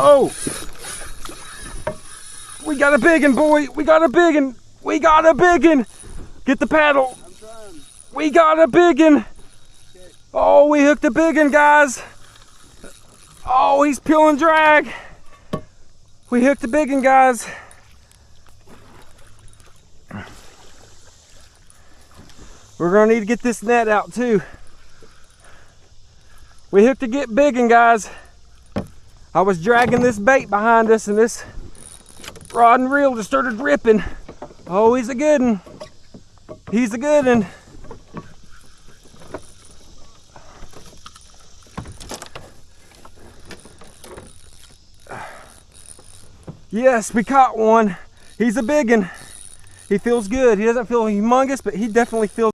Oh! We got a biggin, boy! We got a biggin! We got a biggin! Get the paddle! I'm trying. We got a biggin! Okay. Oh, we hooked a biggin, guys! Oh, he's pulling drag! We hooked a biggin, guys! We're gonna need to get this net out too. We hooked a get biggin, guys. I was dragging this bait behind us and this rod and reel just started ripping. Oh, he's a good one. He's a good one. Yes, we caught one. He's a big one. He feels good. He doesn't feel humongous, but he definitely feels